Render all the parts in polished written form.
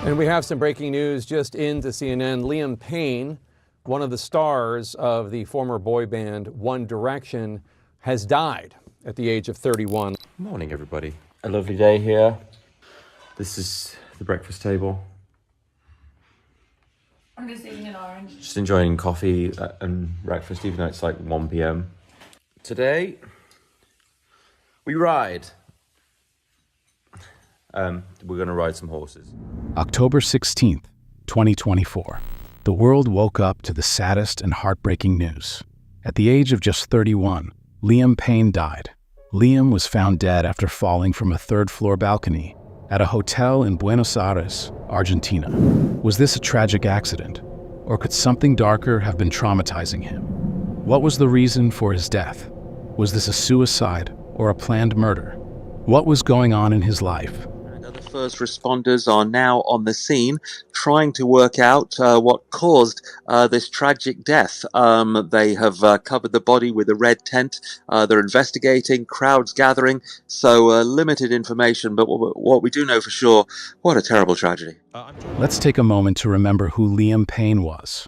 And we have some breaking news just into CNN. Liam Payne, one of the stars of the former boy band One Direction, has died at the age of 31. Morning, everybody. A lovely day here. This is the breakfast table. I'm just eating an orange. Just enjoying coffee and breakfast, even though it's like 1 p.m. Today, we ride. We're going to ride some horses. October 16th, 2024. The world woke up to the saddest and heartbreaking news. At the age of just 31, Liam Payne died. Liam was found dead after falling from a third-floor balcony at a hotel in Buenos Aires, Argentina. Was this a tragic accident, or could something darker have been traumatizing him? What was the reason for his death? Was this a suicide or a planned murder? What was going on in his life? Other first responders are now on the scene trying to work out what caused this tragic death. They have covered the body with a red tent. They're investigating, crowds gathering, so limited information, but what we do know for sure, what a terrible tragedy. Let's take a moment to remember who Liam Payne was.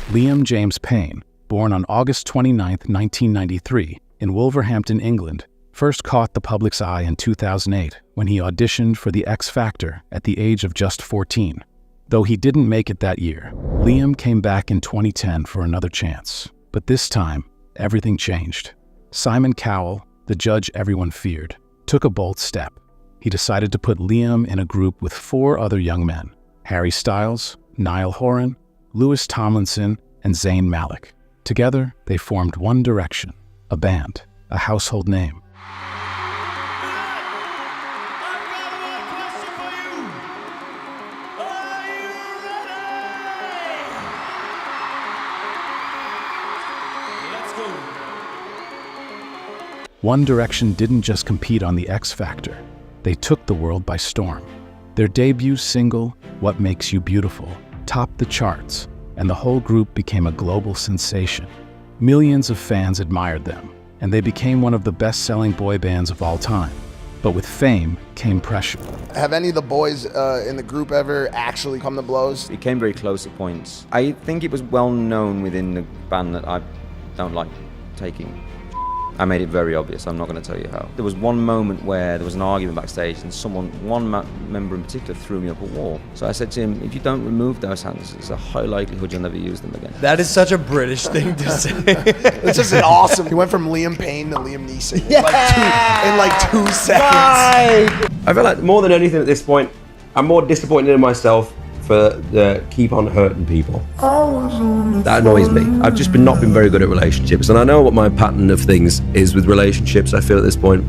Liam James Payne, born on August 29, 1993, in Wolverhampton, England, first caught the public's eye in 2008 when he auditioned for The X Factor at the age of just 14. Though he didn't make it that year, Liam came back in 2010 for another chance. But this time, everything changed. Simon Cowell, the judge everyone feared, took a bold step. He decided to put Liam in a group with 4 other young men: Harry Styles, Niall Horan, Louis Tomlinson, and Zayn Malik. Together, they formed One Direction, a band, a household name. One Direction didn't just compete on the X Factor. They took the world by storm. Their debut single, What Makes You Beautiful, topped the charts, and the whole group became a global sensation. Millions of fans admired them, and they became one of the best-selling boy bands of all time. But with fame came pressure. Have any of the boys in the group ever actually come to blows? It came very close at points. I think it was well known within the band that I don't like taking. I made it very obvious, I'm not going to tell you how. There was one moment where there was an argument backstage and one member in particular threw me up a wall. So I said to him, if you don't remove those hands, there's a high likelihood you'll never use them again. That is such a British thing to say. It's just an awesome. He went from Liam Payne to Liam Neeson in like 2 seconds. Right. I feel like more than anything at this point, I'm more disappointed in myself for the keep on hurting people. That annoys me. I've just not been very good at relationships, and I know what my pattern of things is with relationships. I feel at this point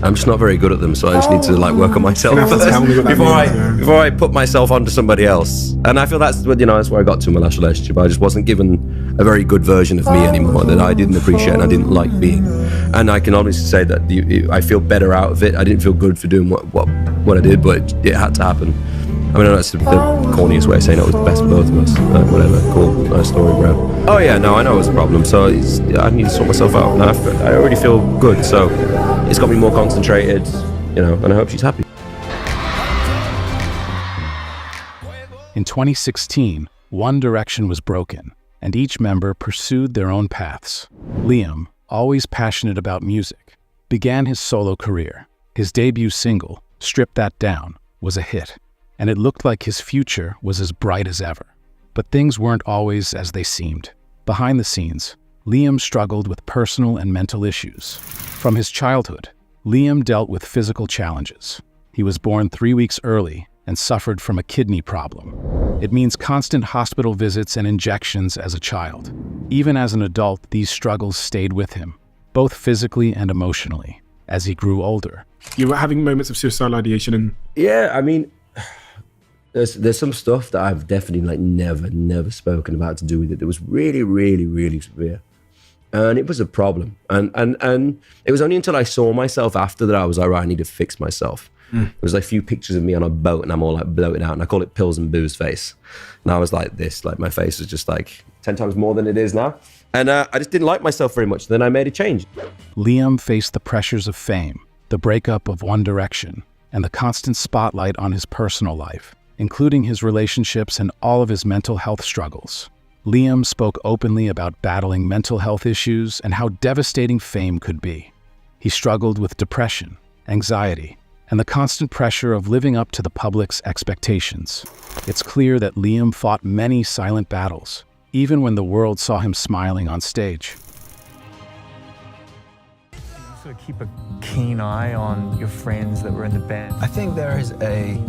I'm just not very good at them, so I just need to like work on myself before I put myself onto somebody else. And I feel that's what, that's where I got to in my last relationship. I just wasn't given a very good version of me anymore that I didn't appreciate and I didn't like being. And I can honestly say that I feel better out of it. I didn't feel good for doing what I did, but it had to happen. I mean, I know that's the corniest way of saying it was the best for both of us. Whatever, cool, nice story, bro. Oh yeah, no, I know it was a problem, so I need to sort myself out. And I already feel good, so it's got me more concentrated, and I hope she's happy. In 2016, One Direction was broken, and each member pursued their own paths. Liam, always passionate about music, began his solo career. His debut single, Strip That Down, was a hit, and it looked like his future was as bright as ever. But things weren't always as they seemed. Behind the scenes, Liam struggled with personal and mental issues. From his childhood, Liam dealt with physical challenges. He was born 3 weeks early and suffered from a kidney problem. It means constant hospital visits and injections as a child. Even as an adult, these struggles stayed with him, both physically and emotionally, as he grew older. You were having moments of suicidal ideation and... Yeah, I mean, there's some stuff that I've definitely never spoken about to do with it that was really, really, really severe. And it was a problem. And it was only until I saw myself after that I was like, right, I need to fix myself. There was like a few pictures of me on a boat and I'm all like bloated out, and I call it pills and booze face. And I was like this, like my face was just like 10 times more than it is now. And I just didn't like myself very much. Then I made a change. Liam faced the pressures of fame, the breakup of One Direction, and the constant spotlight on his personal life, including his relationships and all of his mental health struggles. Liam spoke openly about battling mental health issues and how devastating fame could be. He struggled with depression, anxiety, and the constant pressure of living up to the public's expectations. It's clear that Liam fought many silent battles, even when the world saw him smiling on stage. Sort of keep a keen eye on your friends that were in the band. I think there is a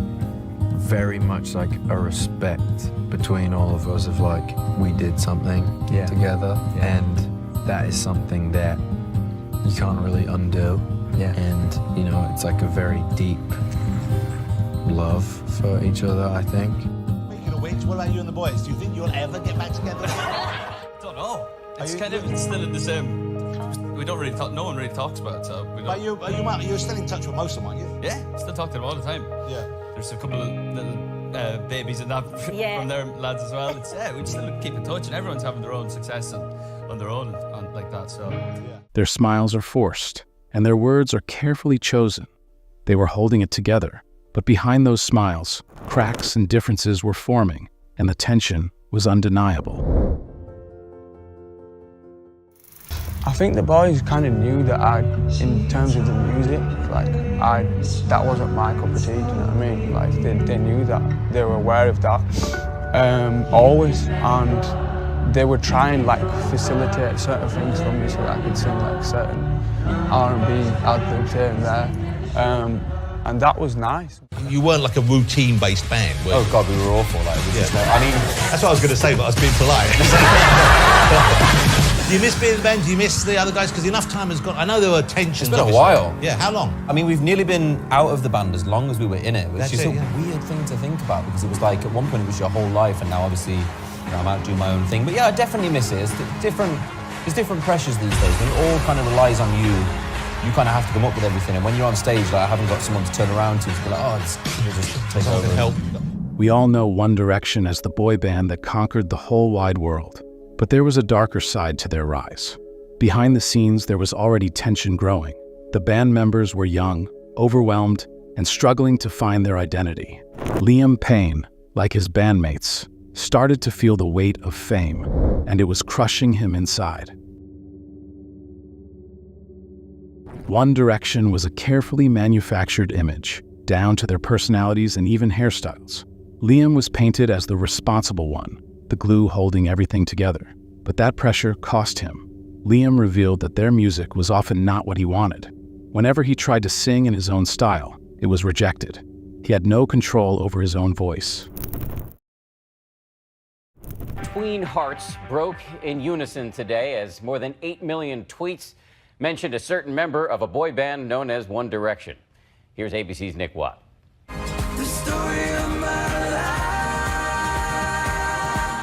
very much like a respect between all of us of like, we did something together, and that is something that you can't really undo. And, you know, it's like a very deep love for each other, I think. Speaking of which, what about you and the boys? Do you think you'll ever get back together? Don't know. It's kind of still in the same. We don't really talk. No one really talks about it. So we don't. You're still in touch with most of them, aren't you? Yeah, still talk to them all the time. Yeah. There's a couple of little babies and that from their lads as well. We still keep in touch, and everyone's having their own success and on their own and like that. So. Yeah. Their smiles are forced, and their words are carefully chosen. They were holding it together, but behind those smiles, cracks and differences were forming, and the tension was undeniable. I think the boys kind of knew that in terms of the music, like that wasn't my cup of tea, do you know what I mean? Like they knew that, they were aware of that, always, and they would try and like facilitate certain things for me so that I could sing like certain R&B ad-libs here and there, and that was nice. You weren't like a routine-based band, were you? Oh God, we were awful. Like, just like, I mean, that's what I was going to say, but I was being polite. Do you miss being in the band? Do you miss the other guys? Because enough time has gone. I know there were tensions. It's been a while. Yeah, how long? I mean, we've nearly been out of the band as long as we were in it, which is a weird thing to think about, because it was like at one point it was your whole life, and now obviously, you know, I'm out doing my own thing. But yeah, I definitely miss it. There's different pressures these days. When it all kind of relies on you, you kind of have to come up with everything. And when you're on stage, like I haven't got someone to turn around to be like, oh, just take over. Help. We all know One Direction as the boy band that conquered the whole wide world. But there was a darker side to their rise. Behind the scenes, there was already tension growing. The band members were young, overwhelmed, and struggling to find their identity. Liam Payne, like his bandmates, started to feel the weight of fame, and it was crushing him inside. One Direction was a carefully manufactured image, down to their personalities and even hairstyles. Liam was painted as the responsible one, the glue holding everything together. But that pressure cost him. Liam revealed that their music was often not what he wanted. Whenever he tried to sing in his own style, it was rejected. He had no control over his own voice. Tween hearts broke in unison today as more than 8 million tweets mentioned a certain member of a boy band known as One Direction. Here's ABC's Nick Watt. The story of my life.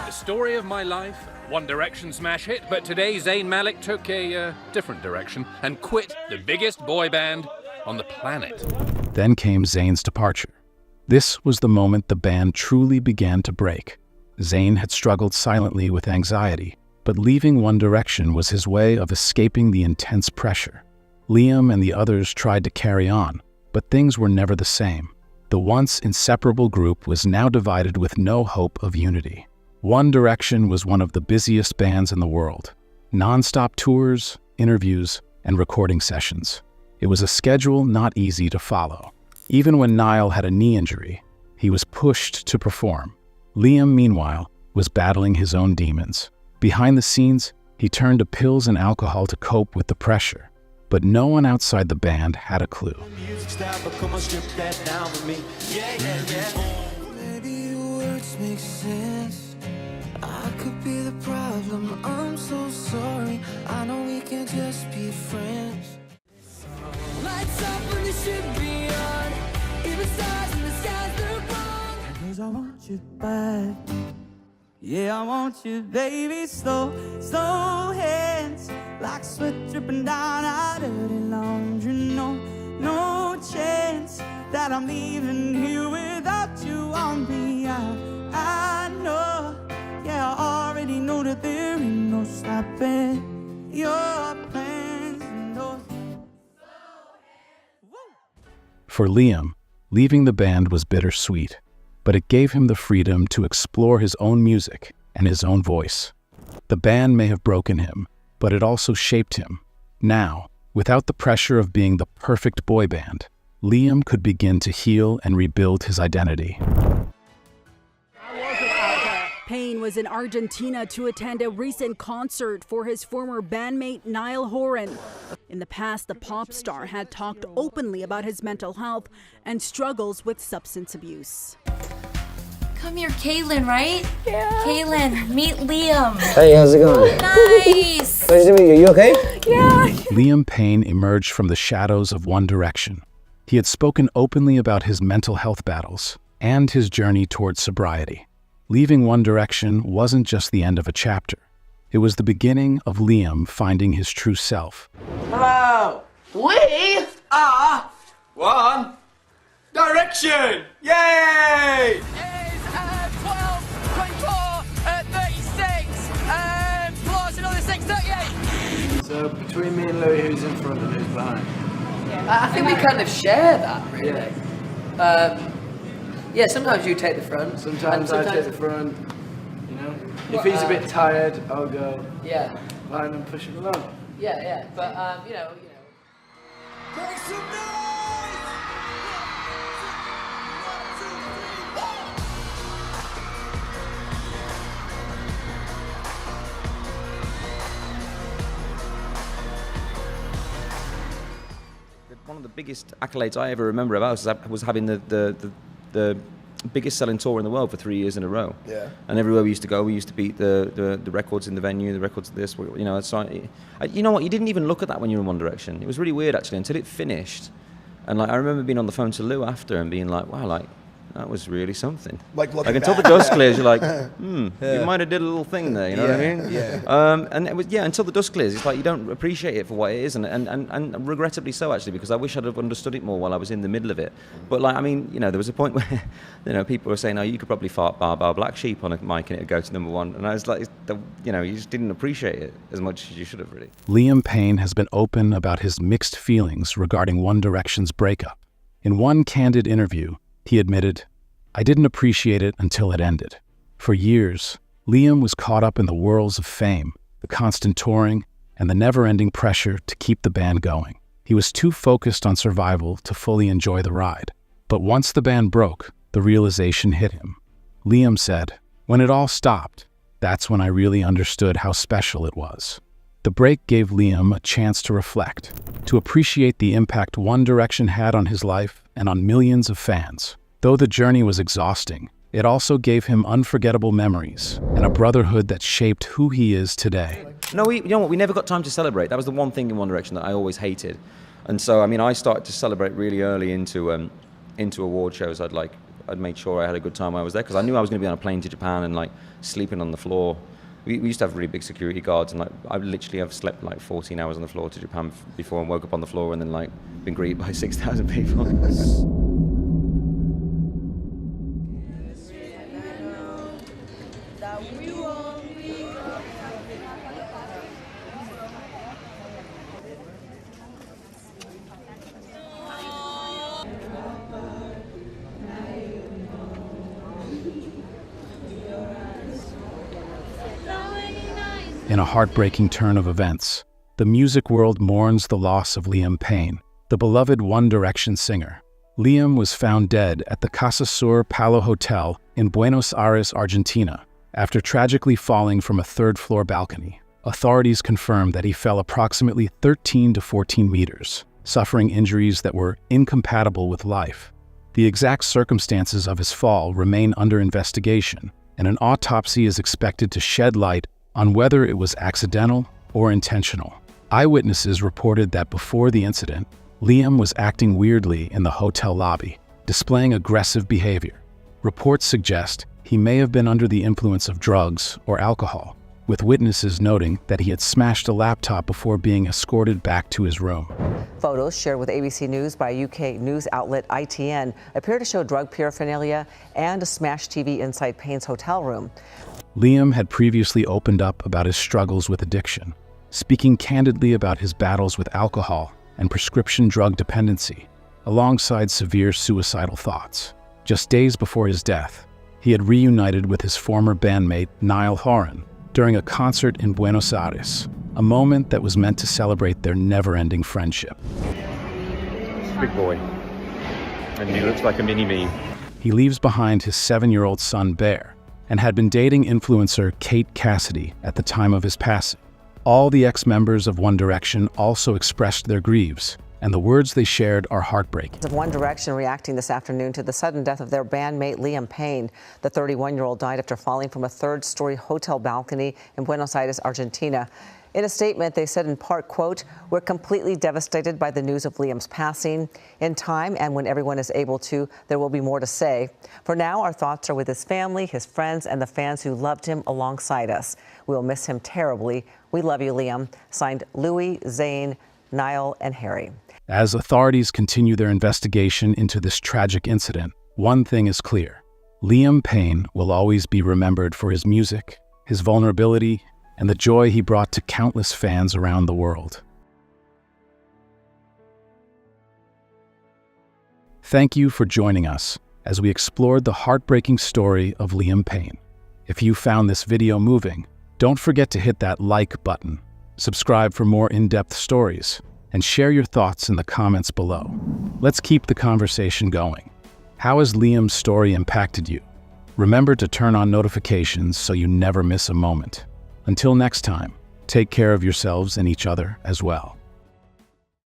The story of my life. One Direction smash hit, but today Zayn Malik took a different direction and quit the biggest boy band on the planet. Then came Zayn's departure. This was the moment the band truly began to break. Zayn had struggled silently with anxiety, but leaving One Direction was his way of escaping the intense pressure. Liam and the others tried to carry on, but things were never the same. The once inseparable group was now divided with no hope of unity. One Direction was one of the busiest bands in the world. Non-stop tours, interviews, and recording sessions. It was a schedule not easy to follow. Even when Niall had a knee injury, he was pushed to perform. Liam, meanwhile, was battling his own demons. Behind the scenes, he turned to pills and alcohol to cope with the pressure. But no one outside the band had a clue. Maybe your words make sense. I could be the problem, I'm so sorry. I know we can just be friends. Lights up when they should be on. Even stars in the skies, they're wrong. Cause I want you back. Yeah, I want you, baby. Slow hands. Like sweat dripping down our dirty laundry. No chance. that I'm leaving here without you on me. I know, yeah, I already know that there ain't no stopping your plans. No. For Liam, leaving the band was bittersweet, but it gave him the freedom to explore his own music and his own voice. The band may have broken him, but it also shaped him. Now, without the pressure of being the perfect boy band, Liam could begin to heal and rebuild his identity. Payne was in Argentina to attend a recent concert for his former bandmate Niall Horan. In the past, the pop star had talked openly about his mental health and struggles with substance abuse. Come here, Kaylin, right? Yeah. Kaylin, meet Liam. Hey, how's it going? Nice. Pleasure to meet you. You okay? Yeah. Liam Payne emerged from the shadows of One Direction. He had spoken openly about his mental health battles and his journey towards sobriety. Leaving One Direction wasn't just the end of a chapter. It was the beginning of Liam finding his true self. Hello! We are One Direction! Yay! It's 12, 24, 36, plus another 6, 38. So between me and Louis, who's in front and who's behind? I think we kind of share that, really. Yeah, sometimes you take the front. Sometimes I take the front. You know, if he's a bit tired, I'll go. Yeah. Behind and push him along. Yeah. But you know. Make some noise! One of the biggest accolades I ever remember about was having the biggest selling tour in the world for 3 years in a row. Yeah. And everywhere we used to go, we used to beat the records in the venue, the records of this. You know, so you know what? You didn't even look at that when you were in One Direction. It was really weird actually until it finished. And like I remember being on the phone to Lou after and being like, wow, like that was really something. Like until the dust clears, you're like, you might have did a little thing there. You know what I mean? Yeah. And it was until the dust clears, it's like you don't appreciate it for what it is, and regrettably so actually, because I wish I'd have understood it more while I was in the middle of it. But like I mean, you know, there was a point where you know people were saying, oh, you could probably fart Bar Black Sheep on a mic and it'd go to #1, and I was like, you know, you just didn't appreciate it as much as you should have really. Liam Payne has been open about his mixed feelings regarding One Direction's breakup. In one candid interview, he admitted, I didn't appreciate it until it ended. For years, Liam was caught up in the whirls of fame, the constant touring, and the never-ending pressure to keep the band going. He was too focused on survival to fully enjoy the ride. But once the band broke, the realization hit him. Liam said, when it all stopped, that's when I really understood how special it was. The break gave Liam a chance to reflect, to appreciate the impact One Direction had on his life and on millions of fans. Though the journey was exhausting, it also gave him unforgettable memories and a brotherhood that shaped who he is today. No, you know what? We never got time to celebrate. That was the one thing in One Direction that I always hated. And so, I mean, I started to celebrate really early into award shows. I'd made sure I had a good time while I was there because I knew I was going to be on a plane to Japan and like sleeping on the floor. We used to have really big security guards, and like I literally have slept like 14 hours on the floor to Japan before and woke up on the floor and then like been greeted by 6,000 people. In a heartbreaking turn of events, the music world mourns the loss of Liam Payne, the beloved One Direction singer. Liam was found dead at the Casa Sur Palo Hotel in Buenos Aires, Argentina, after tragically falling from a third-floor balcony. Authorities confirmed that he fell approximately 13 to 14 meters, suffering injuries that were incompatible with life. The exact circumstances of his fall remain under investigation, and an autopsy is expected to shed light on whether it was accidental or intentional. Eyewitnesses reported that before the incident, Liam was acting weirdly in the hotel lobby, displaying aggressive behavior. Reports suggest he may have been under the influence of drugs or alcohol, with witnesses noting that he had smashed a laptop before being escorted back to his room. Photos shared with ABC News by UK news outlet ITN appear to show drug paraphernalia and a smashed TV inside Payne's hotel room. Liam had previously opened up about his struggles with addiction, speaking candidly about his battles with alcohol and prescription drug dependency, alongside severe suicidal thoughts. Just days before his death, he had reunited with his former bandmate Niall Horan during a concert in Buenos Aires, a moment that was meant to celebrate their never-ending friendship. Big boy. And he looks like a mini-me. He leaves behind his 7-year-old son, Bear, and had been dating influencer Kate Cassidy at the time of his passing. All the ex-members of One Direction also expressed their griefs, and the words they shared are heartbreaking. Of One Direction reacting this afternoon to the sudden death of their bandmate Liam Payne. The 31-year-old died after falling from a third-story hotel balcony in Buenos Aires, Argentina. In a statement, they said in part, quote, "We're completely devastated by the news of Liam's passing. In time and when everyone is able to, there will be more to say. For now, our thoughts are with his family, his friends, and the fans who loved him alongside us. We will miss him terribly. We love you, Liam." Signed Louis, Zayn, Niall, and Harry. As authorities continue their investigation into this tragic incident, one thing is clear. Liam Payne will always be remembered for his music, his vulnerability, and the joy he brought to countless fans around the world. Thank you for joining us as we explored the heartbreaking story of Liam Payne. If you found this video moving, don't forget to hit that like button, subscribe for more in-depth stories, and share your thoughts in the comments below. Let's keep the conversation going. How has Liam's story impacted you? Remember to turn on notifications so you never miss a moment. Until next time, take care of yourselves and each other as well.